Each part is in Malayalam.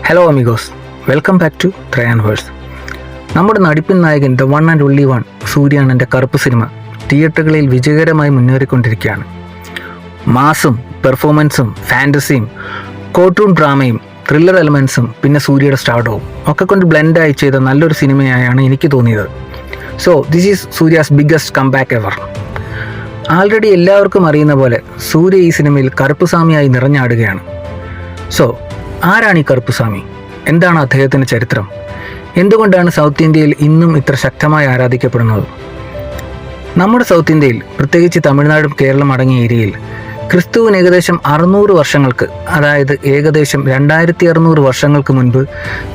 Hello amigos, welcome back to Thrayan verse. നമ്മുടെ നടിപ്പിൻ നായകൻ the one and only one സൂര്യാനൻ്റെ കറുപ്പ് സിനിമ തിയേറ്ററുകളിൽ വിജയകരമായി മുന്നേറിക്കൊണ്ടിരിക്കുകയാണ്. മാസും പെർഫോമൻസും ഫാൻറ്റസിയും കോർട്ട് റൂം ഡ്രാമയും ത്രില്ലർ എലമെൻസും പിന്നെ സൂര്യയുടെ സ്റ്റാർഡവും ഒക്കെ കൊണ്ട് ബ്ലെൻഡായി ചെയ്ത നല്ലൊരു സിനിമയായാണ് എനിക്ക് തോന്നിയത്. So this is Surya's biggest comeback ever. Already എല്ലാവർക്കും അറിയുന്ന പോലെ സൂര്യ ഈ സിനിമയിൽ കറുപ്പുസ്വാമിയായി നിറഞ്ഞാടുകയാണ്. സോ ആരാണ് ഈ കറുപ്പുസ്വാമി? എന്താണ് അദ്ദേഹത്തിൻ്റെ ചരിത്രം? എന്തുകൊണ്ടാണ് സൗത്ത് ഇന്ത്യയിൽ ഇന്നും ഇത്ര ശക്തമായി ആരാധിക്കപ്പെടുന്നത്? നമ്മുടെ സൗത്ത് ഇന്ത്യയിൽ, പ്രത്യേകിച്ച് തമിഴ്നാടും കേരളം അടങ്ങിയ ഏരിയയിൽ ക്രിസ്തുവിന് ഏകദേശം 600 വർഷങ്ങൾക്ക്, അതായത് ഏകദേശം 2600 വർഷങ്ങൾക്ക് മുൻപ്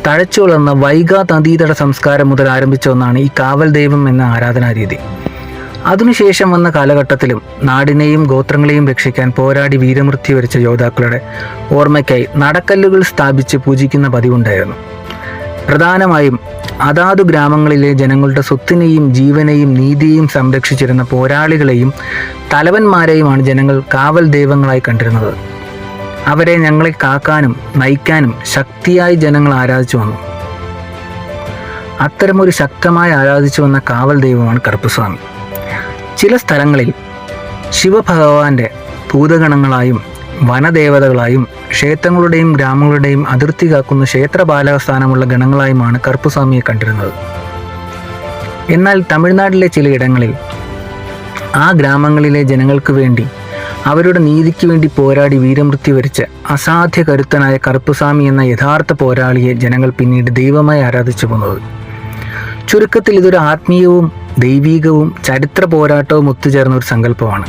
തഴച്ചു വളർന്ന വൈഗാ നദീതട സംസ്കാരം മുതൽ ആരംഭിച്ച ഒന്നാണ് ഈ കാവൽ ദൈവം എന്ന ആരാധനാരീതി. അതിനുശേഷം വന്ന കാലഘട്ടത്തിലും നാടിനെയും ഗോത്രങ്ങളെയും രക്ഷിക്കാൻ പോരാടി വീരമൃത്യു വരിച്ച യോദ്ധാക്കളുടെ ഓർമ്മയ്ക്കായി നടക്കല്ലുകൾ സ്ഥാപിച്ച് പൂജിക്കുന്ന പതിവുണ്ടായിരുന്നു. പ്രധാനമായും അതാതു ഗ്രാമങ്ങളിലെ ജനങ്ങളുടെ സ്വത്തിനെയും ജീവനെയും നീതിയെയും സംരക്ഷിച്ചിരുന്ന പോരാളികളെയും തലവന്മാരെയുമാണ് ജനങ്ങൾ കാവൽ ദൈവങ്ങളായി കണ്ടിരുന്നത്. അവരെ ഞങ്ങളെ കാക്കാനും നയിക്കാനും ശക്തിയായി ജനങ്ങൾ ആരാധിച്ചു വന്നു. അത്തരമൊരു ശക്തമായി ആരാധിച്ചു വന്ന കാവൽ ദൈവമാണ് കറുപ്പുസ്വാമി. ചില സ്ഥലങ്ങളിൽ ശിവഭഗവാന്റെ ഭൂതഗണങ്ങളായും വനദേവതകളായും ക്ഷേത്രങ്ങളുടെയും ഗ്രാമങ്ങളുടെയും അതിർത്തി കാക്കുന്ന ക്ഷേത്രപാലക സ്ഥാനമുള്ള ഗണങ്ങളായുമാണ് കറുപ്പുസ്വാമിയെ കണ്ടിരുന്നത്. എന്നാൽ തമിഴ്നാട്ടിലെ ചിലയിടങ്ങളിൽ ആ ഗ്രാമങ്ങളിലെ ജനങ്ങൾക്ക് വേണ്ടി, അവരുടെ നീതിക്ക് വേണ്ടി പോരാടി വീരമൃത്യു വരിച്ച അസാധ്യ കരുത്തനായ കറുപ്പുസ്വാമി എന്ന യഥാർത്ഥ പോരാളിയെ ജനങ്ങൾ പിന്നീട് ദൈവമായി ആരാധിച്ചു പോകുന്നത്. ചുരുക്കത്തിൽ ഇതൊരു ആത്മീയവും ദൈവീകവും ചരിത്ര പോരാട്ടവും ഒത്തുചേർന്ന ഒരു സങ്കല്പമാണ്.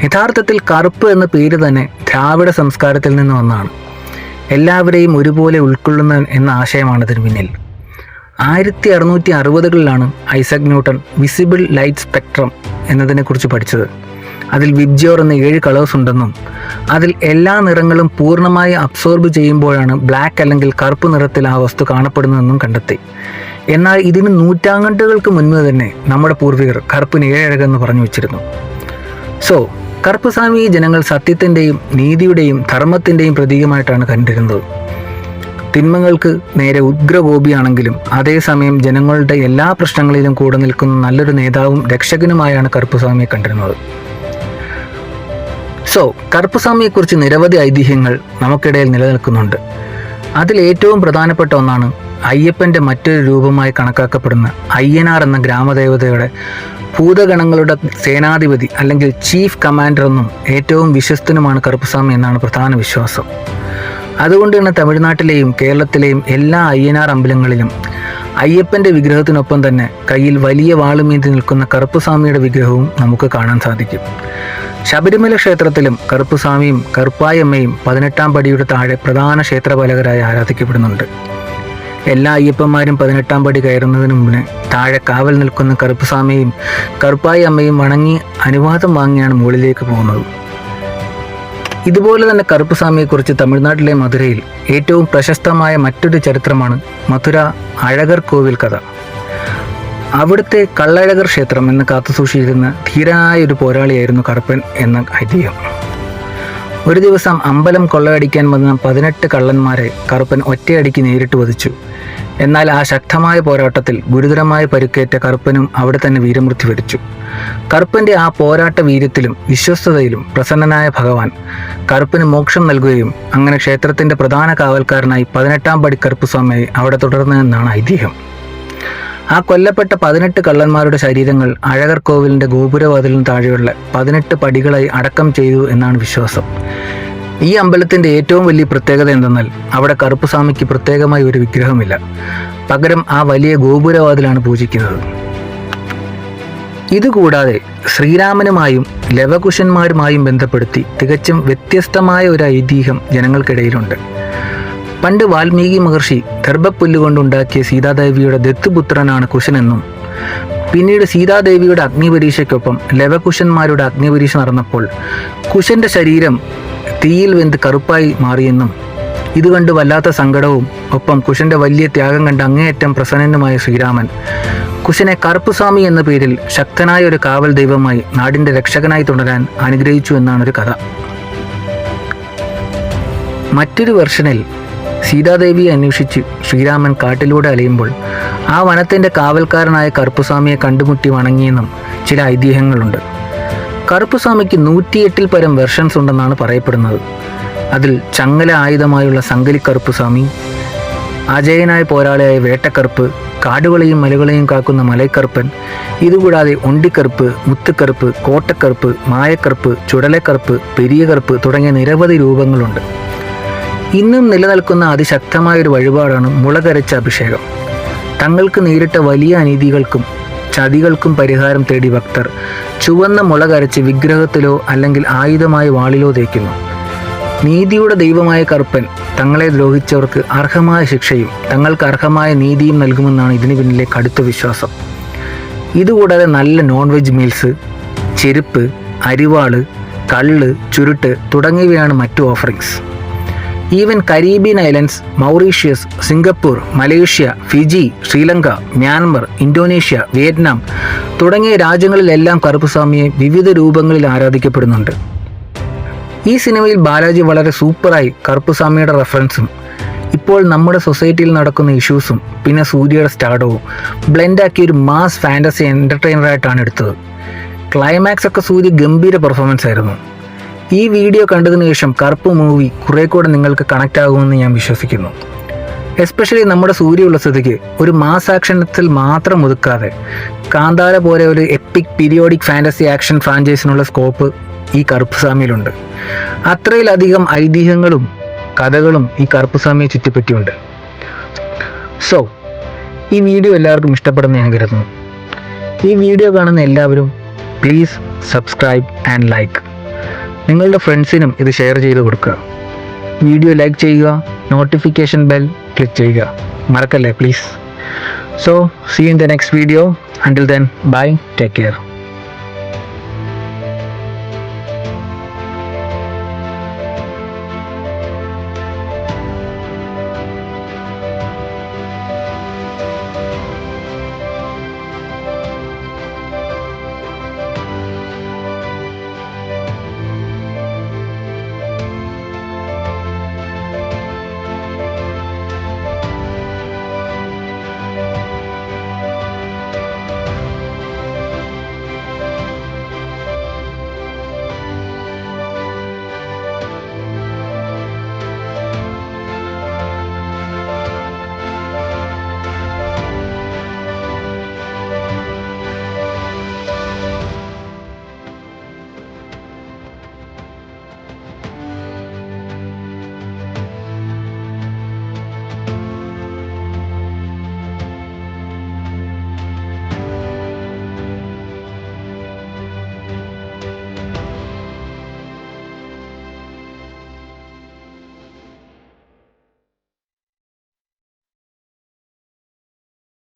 യഥാർത്ഥത്തിൽ കറുപ്പ് എന്ന പേര് തന്നെ ദ്രാവിഡ സംസ്കാരത്തിൽ നിന്ന് വന്നതാണ്. എല്ലാവരെയും ഒരുപോലെ ഉൾക്കൊള്ളുന്ന എന്ന ആശയമാണ് ഇതിന് പിന്നിൽ. 1660കളിലാണ് Isaac Newton visible light spectrum എന്നതിനെക്കുറിച്ച് പഠിച്ചത്. അതിൽ വിബ്ജിയോർ എന്ന 7 കളേഴ്സ് ഉണ്ടെന്നും അതിൽ എല്ലാ നിറങ്ങളും പൂർണ്ണമായി അബ്സോർബ് ചെയ്യുമ്പോഴാണ് ബ്ലാക്ക് അല്ലെങ്കിൽ കറുപ്പ് നിറത്തിൽ ആ വസ്തു കാണപ്പെടുന്നതെന്നും കണ്ടെത്തി. എന്നാൽ ഇതിന് നൂറ്റാണ്ടുകൾക്ക് മുൻപ് തന്നെ നമ്മുടെ പൂർവികർ കറുപ്പിന് 7 അഴകെന്ന് പറഞ്ഞു വെച്ചിരുന്നു. സോ കറുപ്പുസ്വാമി ജനങ്ങൾ സത്യത്തിൻ്റെയും നീതിയുടെയും ധർമ്മത്തിൻ്റെയും പ്രതീകമായിട്ടാണ് കണ്ടിരുന്നത്. തിന്മകൾക്ക് നേരെ ഉഗ്രകോപിയാണെങ്കിലും അതേസമയം ജനങ്ങളുടെ എല്ലാ പ്രശ്നങ്ങളിലും കൂടെ നിൽക്കുന്ന നല്ലൊരു നേതാവും രക്ഷകനുമായാണ് കറുപ്പുസ്വാമിയെ കണ്ടിരുന്നത്. സോ കറുപ്പുസ്വാമിയെക്കുറിച്ച് നിരവധി ഐതിഹ്യങ്ങൾ നമുക്കിടയിൽ നിലനിൽക്കുന്നുണ്ട്. അതിൽ ഏറ്റവും പ്രധാനപ്പെട്ട ഒന്നാണ് അയ്യപ്പൻ്റെ മറ്റൊരു രൂപമായി കണക്കാക്കപ്പെടുന്ന അയ്യനാർ എന്ന ഗ്രാമദേവതയുടെ ഭൂതഗണങ്ങളുടെ സേനാധിപതി അല്ലെങ്കിൽ ചീഫ് കമാൻഡർ എന്നും ഏറ്റവും വിശ്വസ്തനുമാണ് കറുപ്പുസ്വാമി എന്നാണ് പ്രധാന വിശ്വാസം. അതുകൊണ്ട് തന്നെ തമിഴ്നാട്ടിലെയും കേരളത്തിലെയും എല്ലാ അയ്യനാർ അമ്പലങ്ങളിലും അയ്യപ്പൻ്റെ വിഗ്രഹത്തിനൊപ്പം തന്നെ കയ്യിൽ വലിയ വാളുമേന്തി നിൽക്കുന്ന കറുപ്പുസ്വാമിയുടെ വിഗ്രഹവും നമുക്ക് കാണാൻ സാധിക്കും. ശബരിമല ക്ഷേത്രത്തിലും കറുപ്പുസ്വാമിയും കറുപ്പായമ്മയും 18ാം പടിയുടെ താഴെ പ്രധാന ക്ഷേത്രപാലകരായി ആരാധിക്കപ്പെടുന്നുണ്ട്. എല്ലാ അയ്യപ്പന്മാരും 18ാം പടി കയറുന്നതിന് മുന്നേ താഴെ കാവൽ നിൽക്കുന്ന കറുപ്പുസ്വാമിയും കറുപ്പായി അമ്മയും വണങ്ങി അനുവാദം വാങ്ങിയാണ് മുകളിലേക്ക് പോകുന്നത്. ഇതുപോലെ തന്നെ കറുപ്പുസ്വാമിയെക്കുറിച്ച് തമിഴ്നാട്ടിലെ മധുരയിൽ ഏറ്റവും പ്രശസ്തമായ മറ്റൊരു ചരിത്രമാണ് മധുര അഴകർ കോവിൽ കഥ. അവിടുത്തെ കള്ളഴകർ ക്ഷേത്രം എന്ന് കാത്തുസൂക്ഷിച്ചിരുന്ന ധീരനായ ഒരു പോരാളിയായിരുന്നു കറുപ്പൻ എന്ന ഐതിഹ്യം. ഒരു ദിവസം അമ്പലം കൊള്ളയടിക്കാൻ വന്ന 18 കള്ളന്മാരെ കറുപ്പൻ ഒറ്റയടിക്ക് നേരിട്ട് വധിച്ചു. എന്നാൽ ആ ശക്തമായ പോരാട്ടത്തിൽ ഗുരുതരമായ പരുക്കേറ്റ കറുപ്പനും അവിടെ തന്നെ വീരമൃത്യു വരിച്ചു. കറുപ്പൻ്റെ ആ പോരാട്ട വീര്യത്തിലും വിശ്വസ്തതയിലും പ്രസന്നനായ ഭഗവാൻ കറുപ്പന് മോക്ഷം നൽകുകയും അങ്ങനെ ക്ഷേത്രത്തിൻ്റെ പ്രധാന കാവൽക്കാരനായി 18ാം പടി കറുപ്പുസ്വാമിയായി അവിടെ തുടർന്നതെന്നാണ് ഐതിഹ്യം. ആ കൊല്ലപ്പെട്ട 18 കള്ളന്മാരുടെ ശരീരങ്ങൾ അഴകർ കോവിലിൻ്റെ ഗോപുരവാതിലിന് താഴെയുള്ള 18 പടികളായി അടക്കം ചെയ്തു എന്നാണ് വിശ്വാസം. ഈ അമ്പലത്തിൻ്റെ ഏറ്റവും വലിയ പ്രത്യേകത എന്തെന്നാൽ അവിടെ കറുപ്പുസ്വാമിക്ക് പ്രത്യേകമായി ഒരു വിഗ്രഹമില്ല. പകരം ആ വലിയ ഗോപുരവാതിലാണ് പൂജിക്കുന്നത്. ഇതുകൂടാതെ ശ്രീരാമനുമായും ലവകുശന്മാരുമായും ബന്ധപ്പെടുത്തി തികച്ചും വ്യത്യസ്തമായ ഒരു ഐതിഹ്യം ജനങ്ങൾക്കിടയിലുണ്ട്. പണ്ട് വാൽമീകി മഹർഷി ദർഭപ്പുല്ലുകൊണ്ടുണ്ടാക്കിയ സീതാദേവിയുടെ ദത്തുപുത്രനാണ് കുശനെന്നും പിന്നീട് സീതാദേവിയുടെ അഗ്നിപരീക്ഷയ്ക്കൊപ്പം ലവകുശന്മാരുടെ അഗ്നിപരീക്ഷ നടന്നപ്പോൾ കുശന്റെ ശരീരം തീയിൽ വെന്ത് കറുപ്പായി മാറിയെന്നും ഇതുകണ്ട് വല്ലാത്ത സങ്കടവും ഒപ്പം കുശന്റെ വലിയ ത്യാഗം കണ്ട് അങ്ങേയറ്റം പ്രസന്നനുമായ ശ്രീരാമൻ കുശനെ കറുപ്പുസ്വാമി എന്ന പേരിൽ ശക്തനായ ഒരു കാവൽ ദൈവമായി നാടിൻ്റെ രക്ഷകനായി തുടരാൻ അനുഗ്രഹിച്ചു എന്നാണൊരു കഥ. മറ്റൊരു വെർഷനിൽ സീതാദേവിയെ അന്വേഷിച്ച് ശ്രീരാമൻ കാട്ടിലൂടെ അലയുമ്പോൾ ആ വനത്തിൻ്റെ കാവൽക്കാരനായ കറുപ്പുസ്വാമിയെ കണ്ടുമുട്ടി വണങ്ങിയെന്നും ചില ഐതിഹ്യങ്ങളുണ്ട്. കറുപ്പുസ്വാമിക്ക് 108 പരം വെർഷൻസ് ഉണ്ടെന്നാണ് പറയപ്പെടുന്നത്. അതിൽ ചങ്ങല ആയുധമായുള്ള സംഗലി കറുപ്പുസ്വാമി, അജയനായ പോരാളിയായ വേട്ടക്കറുപ്പ്, കാടുകളെയും മലകളെയും കാക്കുന്ന മലൈക്കറുപ്പൻ, ഇതുകൂടാതെ ഒണ്ടിക്കറുപ്പ്, മുത്തുക്കറുപ്പ്, കോട്ടക്കറുപ്പ്, മായക്കറുപ്പ്, ചുടലക്കറുപ്പ്, പെരിയ കറുപ്പ് തുടങ്ങിയ നിരവധി രൂപങ്ങളുണ്ട്. ഇന്നും നിലനിൽക്കുന്ന അതിശക്തമായൊരു വഴിപാടാണ് മുളകരച്ച അഭിഷേകം. തങ്ങൾക്ക് നേരിട്ട വലിയ അനീതികൾക്കും ചതികൾക്കും പരിഹാരം തേടി ഭക്തർ ചുവന്ന മുളകരച്ച് വിഗ്രഹത്തിലോ അല്ലെങ്കിൽ ആയുധമായ വാളിലോ തേക്കുന്നു. നീതിയുടെ ദൈവമായ കറുപ്പൻ തങ്ങളെ ദ്രോഹിച്ചവർക്ക് അർഹമായ ശിക്ഷയും തങ്ങൾക്ക് അർഹമായ നീതിയും നൽകുമെന്നാണ് ഇതിന് പിന്നിലെ കടുത്ത വിശ്വാസം. ഇതുകൂടാതെ നല്ല നോൺ വെജ് മീൽസ്, ചെരുപ്പ്, അരിവാള്, കള്ള്, ചുരുട്ട് തുടങ്ങിയവയാണ് മറ്റു offerings. Even Caribbean islands, Mauritius, Singapore, Malaysia, Fiji, Sri Lanka, Myanmar, Indonesia, Vietnam തുടങ്ങിയ രാജ്യങ്ങളിലെല്ലാം കറുപ്പുസ്വാമിയെ വിവിധ രൂപങ്ങളിൽ ആരാധിക്കപ്പെടുന്നുണ്ട്. ഈ സിനിമയിൽ ബാലാജി വളരെ സൂപ്പറായി കറുപ്പുസ്വാമിയുടെ റെഫറൻസും ഇപ്പോൾ നമ്മുടെ സൊസൈറ്റിയിൽ നടക്കുന്ന ഇഷ്യൂസും പിന്നെ സൂര്യയുടെ സ്റ്റാർഡവും ബ്ലെൻഡാക്കി ഒരു മാസ് ഫാൻറ്റസി എൻ്റർടൈനറായിട്ടാണ് എടുത്തത്. ക്ലൈമാക്സ് ഒക്കെ സൂര്യ ഗംഭീര പെർഫോമൻസ് ആയിരുന്നു. ഈ വീഡിയോ കണ്ടതിന് ശേഷം കറുപ്പ് മൂവി കുറെ കൂടെ നിങ്ങൾക്ക് കണക്റ്റ് ആകുമെന്ന് ഞാൻ വിശ്വസിക്കുന്നു. എസ്പെഷ്യലി നമ്മുടെ സൂര്യ ഉള്ള സ്ഥിതിക്ക് ഒരു മാസ് ആക്ഷനത്തിൽ മാത്രം ഒതുക്കാതെ കാന്താര പോലെ ഒരു എപ്പിക് പീരിയോഡിക് ഫാൻറ്റസി ആക്ഷൻ ഫ്രാഞ്ചൈസിനുള്ള സ്കോപ്പ് ഈ കറുപ്പുസ്വാമിയിലുണ്ട്. അത്രയിലധികം ഐതിഹ്യങ്ങളും കഥകളും ഈ കറുപ്പുസ്വാമിയെ ചുറ്റിപ്പറ്റിയുണ്ട്. സോ ഈ വീഡിയോ എല്ലാവർക്കും ഇഷ്ടപ്പെടുന്ന ഞാൻ കരുതുന്നു. ഈ വീഡിയോ കാണുന്ന എല്ലാവരും പ്ലീസ് സബ്സ്ക്രൈബ് ആൻഡ് ലൈക്ക്. നിങ്ങളുടെ ഫ്രണ്ട്സിനും ഇത് ഷെയർ ചെയ്ത് കൊടുക്കുക. വീഡിയോ ലൈക്ക് ചെയ്യുക, നോട്ടിഫിക്കേഷൻ ബെൽ ക്ലിക്ക് ചെയ്യുക, മറക്കല്ലേ please. So see in the next video. Until then, bye, take care.